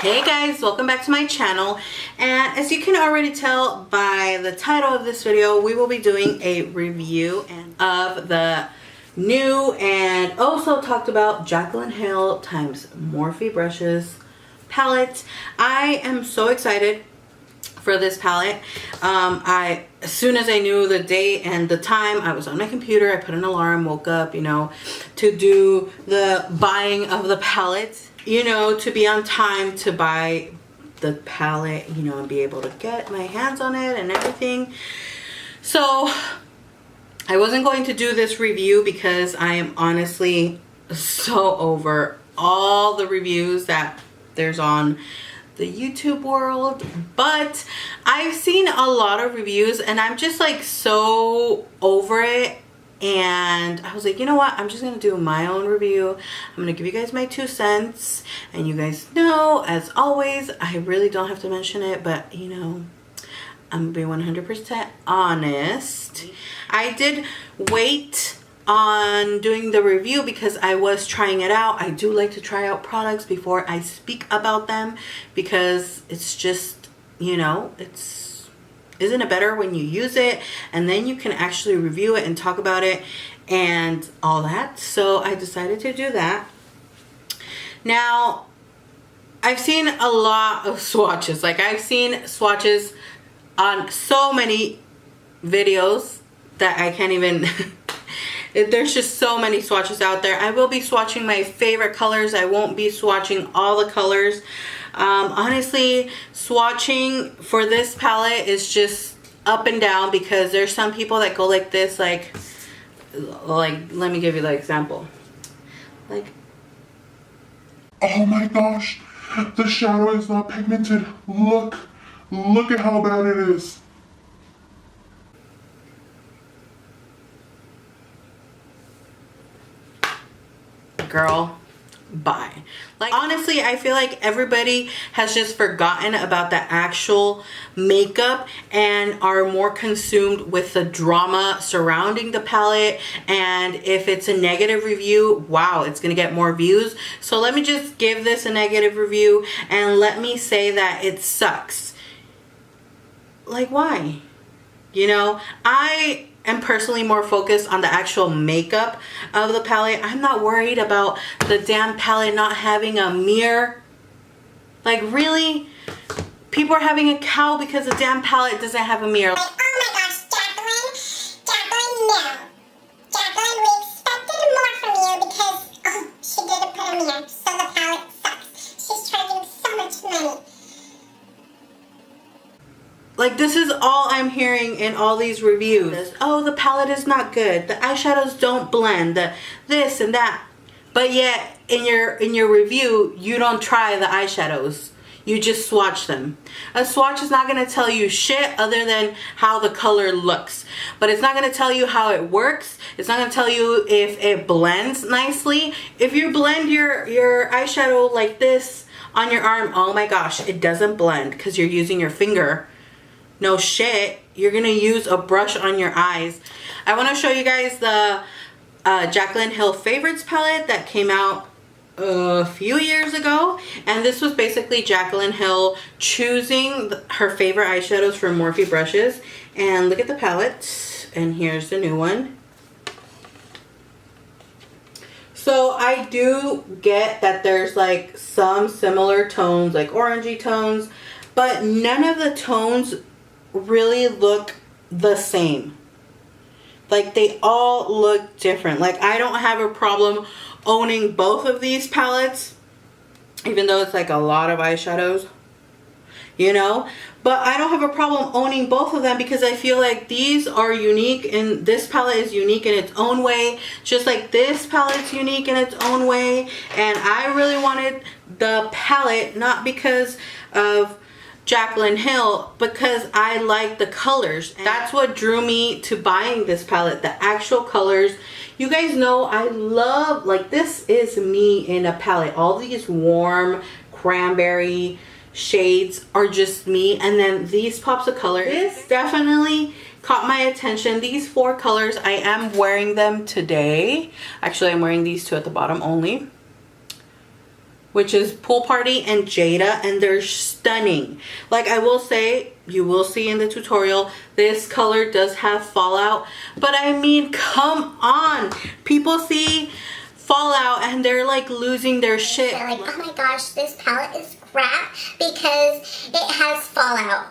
Hey guys, welcome back to my channel, and as you can already tell by the title of this video, we will be doing a review of the new and also talked about Jaclyn Hill times Morphe brushes palette. I am so excited for this palette. As soon as I knew the date and the time, I was on my computer, I put an alarm, woke up, you know, to do the buying of the palette, you know, to be on time to buy the palette, you know, and be able to get my hands on it and everything. So I wasn't going to do this review because I am honestly so over all the reviews that there's on the YouTube world, but I've seen a lot of reviews and I'm just like so over it. And I was like, you know what, I'm just gonna do my own review. I'm gonna give you guys my 2 cents, and you guys know, as always, I really don't have to mention it, but you know, I'm gonna be 100% honest. I did wait on doing the review because I was trying it out. I do like to try out products before I speak about them because it's just, you know, isn't it better when you use it and then you can actually review it and talk about it and all that? So I decided to do that. Now, I've seen a lot of swatches. Like, I've seen swatches on so many videos that I can't even there's just so many swatches out there. I will be swatching my favorite colors. I won't be swatching all the colors. Honestly, swatching for this palette is just up and down because there's some people that go like this, like let me give you the example. Like, oh my gosh, the shadow is not pigmented. Look at how bad it is. girl, bye. Like, honestly, I feel like everybody has just forgotten about the actual makeup and are more consumed with the drama surrounding the palette. And if it's a negative review, wow, it's gonna get more views. So let me just give this a negative review and let me say that it sucks. Like, why? You know, I am personally more focused on the actual makeup of the palette. I'm not worried about the damn palette not having a mirror. Like, really? People are having a cow because the damn palette doesn't have a mirror. Like, oh my gosh, Jaclyn, no. Jaclyn, we expected more from you because, oh, she didn't put a mirror, so the palette sucks. She's charging so much money. Like, this is all I'm hearing in all these reviews. Oh, the palette is not good. The eyeshadows don't blend. The this and that. But yet, in your review, you don't try the eyeshadows. You just swatch them. A swatch is not going to tell you shit other than how the color looks. But it's not going to tell you how it works. It's not going to tell you if it blends nicely. If you blend your eyeshadow like this on your arm, oh my gosh, it doesn't blend because you're using your finger. No shit, you're gonna use a brush on your eyes. I want to show you guys the Jaclyn Hill Favorites palette that came out a few years ago, and this was basically Jaclyn Hill choosing her favorite eyeshadows from Morphe brushes. And look at the palette, and here's the new one. So I do get that there's like some similar tones, like orangey tones, but none of the tones really look the same. Like, they all look different. Like, I don't have a problem owning both of these palettes, even though it's like a lot of eyeshadows, you know, but I don't have a problem owning both of them because I feel like these are unique, and this palette is unique in its own way, just like this palette's unique in its own way. And I really wanted the palette not because of Jaclyn Hill, because I like the colors. That's what drew me to buying this palette, the actual colors. You guys know I love, like, this is me in a palette. All these warm cranberry shades are just me, and then these pops of color. This definitely caught my attention. These 4 colors, I am wearing them today. Actually, I'm wearing these 2 at the bottom only. which is Pool Party and Jada, and they're stunning. Like, I will say, you will see in the tutorial, this color does have fallout, but I mean, come on. People see fallout and they're like losing their shit. They're like, oh my gosh, this palette is crap because it has fallout.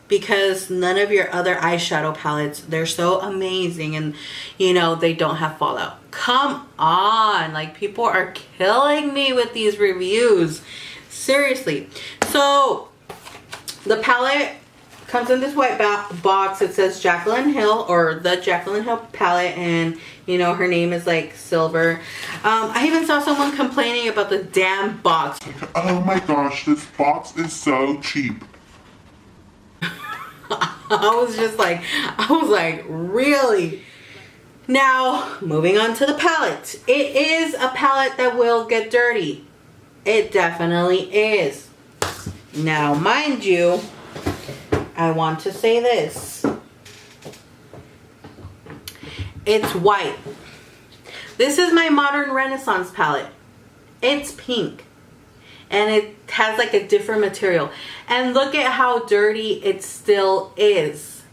Because none of your other eyeshadow palettes, they're so amazing and, you know, they don't have fallout. Come on. Like, people are killing me with these reviews. Seriously. So, the palette comes in this white box. It says Jaclyn Hill, or the Jaclyn Hill palette, and, you know, her name is like silver. I even saw someone complaining about the damn box. Oh my gosh, this box is so cheap. I was like, really? Now, moving on to the palette. It is a palette that will get dirty. It definitely is. Now, mind you, I want to say this. It's white. This is my Modern Renaissance palette. It's pink. And it has like a different material. And look at how dirty it still is.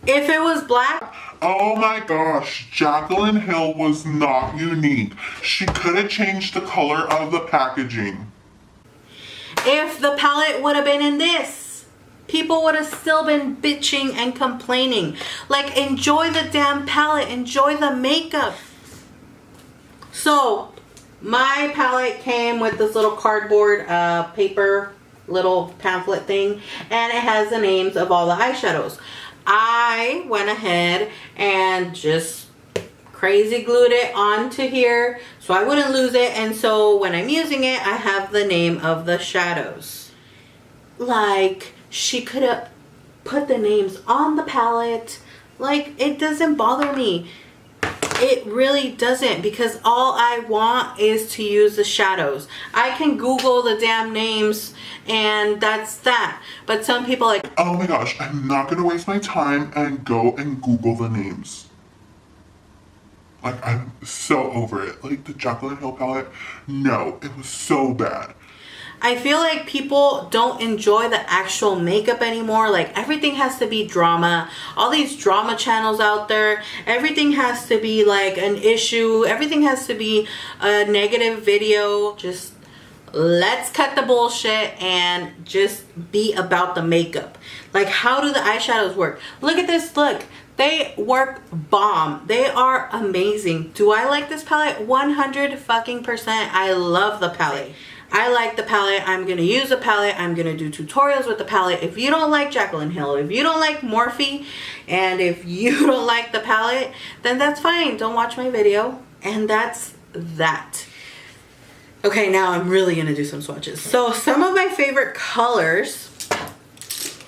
If it was black... Oh my gosh, Jaclyn Hill was not unique. She could have changed the color of the packaging. If the palette would have been in this, people would have still been bitching and complaining. Like, enjoy the damn palette. Enjoy the makeup. So, my palette came with this little cardboard paper little pamphlet thing, and it has the names of all the eyeshadows. I went ahead and just crazy glued it onto here so I wouldn't lose it, and so when I'm using it, I have the name of the shadows. Like, she could have put the names on the palette. Like, it doesn't bother me. It really doesn't, because all I want is to use the shadows. I can Google the damn names and that's that. But some people like, oh my gosh, I'm not gonna waste my time and go and Google the names. Like, I'm so over it. Like, the Jaclyn Hill palette, no, it was so bad. I feel like people don't enjoy the actual makeup anymore. Like, everything has to be drama. All these drama channels out there, everything has to be like an issue. Everything has to be a negative video. Just let's cut the bullshit and just be about the makeup. Like, how do the eyeshadows work? Look at this, look. They work bomb. They are amazing. Do I like this palette? 100%. I love the palette. I like the palette. I'm going to use the palette. I'm going to do tutorials with the palette. If you don't like Jaclyn Hill, if you don't like Morphe, and if you don't like the palette, then that's fine. Don't watch my video. And that's that. Okay, now I'm really going to do some swatches. So some of my favorite colors,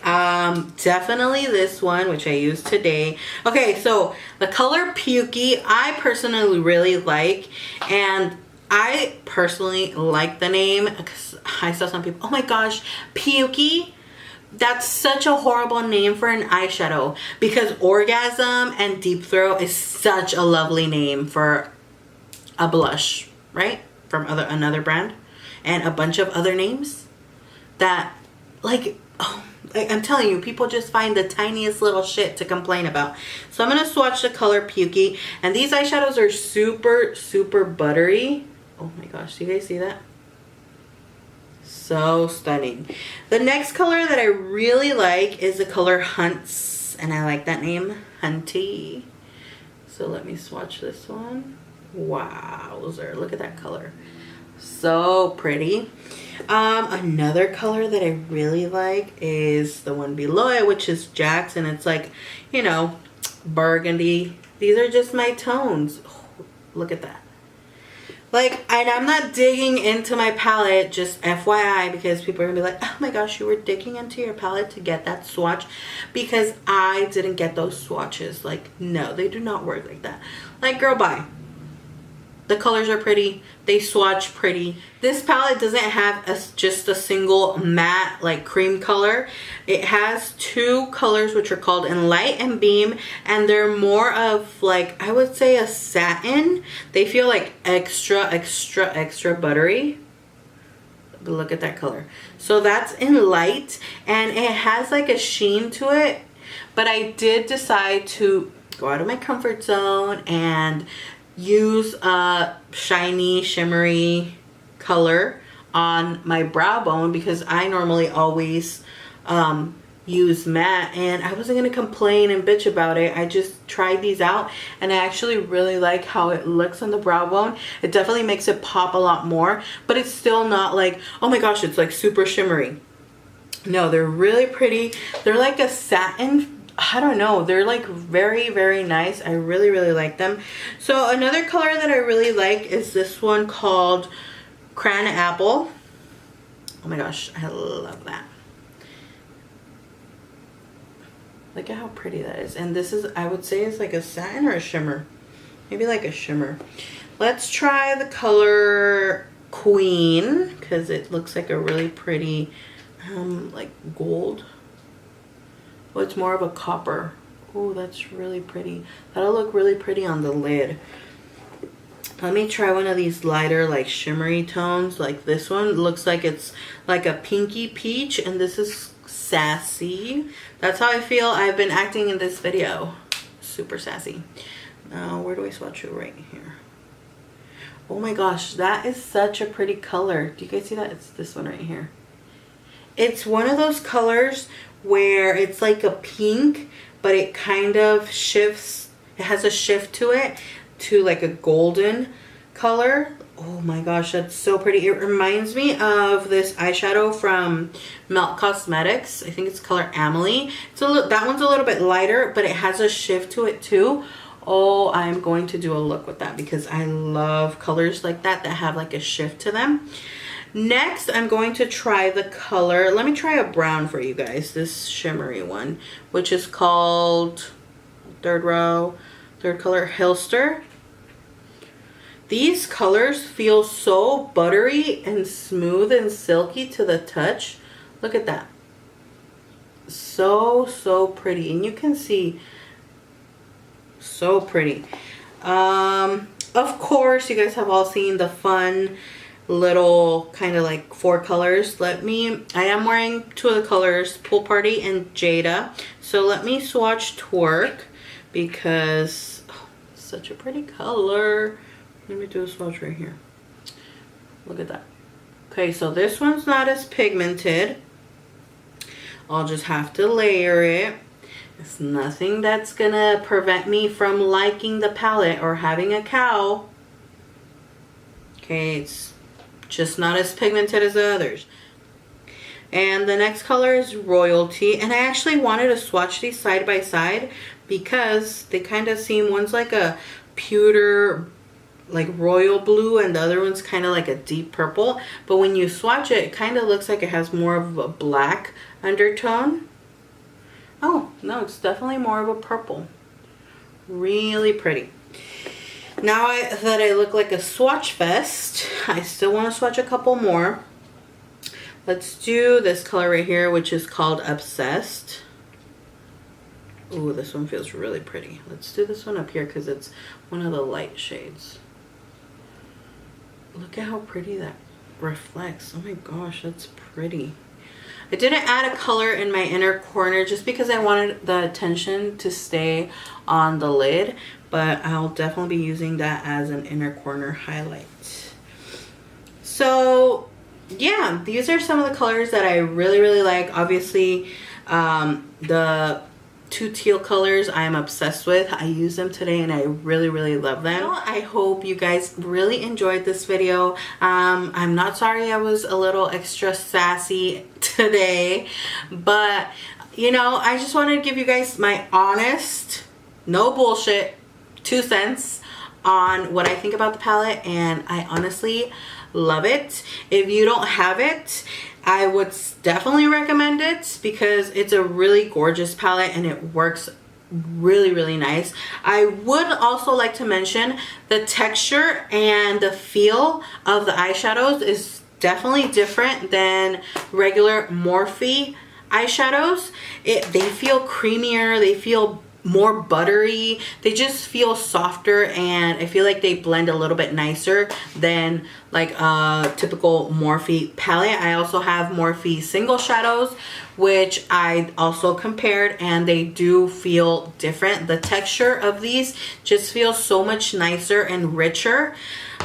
definitely this one, which I used today. Okay, so the color Pukey, I personally really like, and I personally like the name because I saw some people, oh my gosh, Pukey. That's such a horrible name for an eyeshadow, because Orgasm and Deep Throat is such a lovely name for a blush, right? From another brand, and a bunch of other names that, like, oh, like, I'm telling you, people just find the tiniest little shit to complain about. So I'm going to swatch the color Pukey, and these eyeshadows are super, super buttery. Oh my gosh, do you guys see that? So stunning. The next color that I really like is the color Hunts, and I like that name, Hunty. So let me swatch this one. Wowzer, look at that color. So pretty. Another color that I really like is the one below it, which is Jack's, and it's like, you know, burgundy. These are just my tones. Oh, look at that. Like, and I'm not digging into my palette, just FYI, because people are gonna be like, oh my gosh, you were digging into your palette to get that swatch, because I didn't get those swatches. Like, no, they do not work like that. Like, girl, bye. The colors are pretty. They swatch pretty. This palette doesn't have just a single matte like cream color. It has two colors which are called in Light and Beam, and they're more of like, I would say a satin. They feel like extra buttery. But look at that color. So that's in Light, and it has like a sheen to it. But I did decide to go out of my comfort zone and use a shiny, shimmery color on my brow bone, because I normally always use matte, and I wasn't gonna complain and bitch about it. I just tried these out, and I actually really like how it looks on the brow bone. It definitely makes it pop a lot more, but it's still not like, oh my gosh, it's like super shimmery. No, they're really pretty. They're like a satin, I don't know, they're like very nice. I really like them. So another color that I really like is this one called Cran Apple. Oh my gosh, I love that. Look at how pretty that is. And this is, I would say, is like a satin or a shimmer. Maybe like a shimmer. Let's try the color Queen, because it looks like a really pretty like gold. Oh, it's more of a copper. Oh, that's really pretty. That'll look really pretty on the lid. Let me try one of these lighter, like shimmery tones. Like this one looks like it's like a pinky peach, and this is sassy. That's how I feel I've been acting in this video. Super sassy. Now, where do I swatch it? Right here. Oh my gosh, that is such a pretty color. Do you guys see that? It's this one right here. It's one of those colors where it's like a pink, but it kind of shifts. It has a shift to it to like a golden color. Oh my gosh, that's so pretty. It reminds me of this eyeshadow from Melt Cosmetics. I think it's color Amelie. It's that one's a little bit lighter, but it has a shift to it too. Oh, I'm going to do a look with that because I love colors like that have like a shift to them. Next, I'm going to try the color. Let me try a brown for you guys. This shimmery one, which is called, third color, Hilster. These colors feel so buttery and smooth and silky to the touch. Look at that. So pretty. And you can see, so pretty. Of course, you guys have all seen the fun little kind of like 4 colors. I am wearing 2 of the colors, Pool Party and Jada. So let me swatch Twerk, because such a pretty color. Let me do a swatch right here. Look at that. Okay, so this one's not as pigmented. I'll just have to layer it. It's nothing that's gonna prevent me from liking the palette or having a cow. Okay, it's just not as pigmented as the others. And the next color is Royalty. And I actually wanted to swatch these side by side because they kind of seem, one's like a pewter, like royal blue, and the other one's kind of like a deep purple. But when you swatch it, it kind of looks like it has more of a black undertone. Oh, no, it's definitely more of a purple. Really pretty. Now that I look like a swatch fest, I still want to swatch a couple more. Let's do this color right here, which is called Obsessed. Ooh, this one feels really pretty. Let's do this one up here because it's one of the light shades. Look at how pretty that reflects. Oh my gosh, that's pretty. I didn't add a color in my inner corner just because I wanted the attention to stay on the lid, but I'll definitely be using that as an inner corner highlight. So yeah, these are some of the colors that I really like. Obviously, the 2 teal colors I am obsessed with. I use them today and I really love them. Well, I hope you guys really enjoyed this video. I'm not sorry I was a little extra sassy today, but you know, I just wanted to give you guys my honest, no bullshit 2 cents on what I think about the palette, and I honestly love it. If you don't have it, I would definitely recommend it because it's a really gorgeous palette and it works really nice. I would also like to mention the texture and the feel of the eyeshadows is definitely different than regular Morphe eyeshadows. They feel creamier, they feel more buttery, they just feel softer, and I feel like they blend a little bit nicer than like a typical Morphe palette. I also have Morphe single shadows, which I also compared, and they do feel different. The texture of these just feels so much nicer and richer,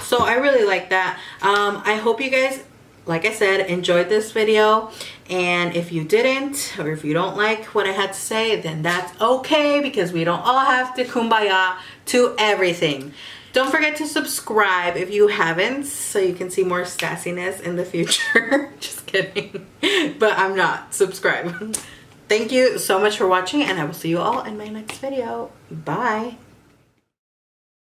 so I really like that. I hope you guys, like I said, enjoyed this video, and if you didn't, or if you don't like what I had to say, then that's okay, because we don't all have to kumbaya to everything. Don't forget to subscribe if you haven't, so you can see more sassiness in the future. Just kidding, but I'm not. Subscribe. Thank you so much for watching, and I will see you all in my next video. Bye.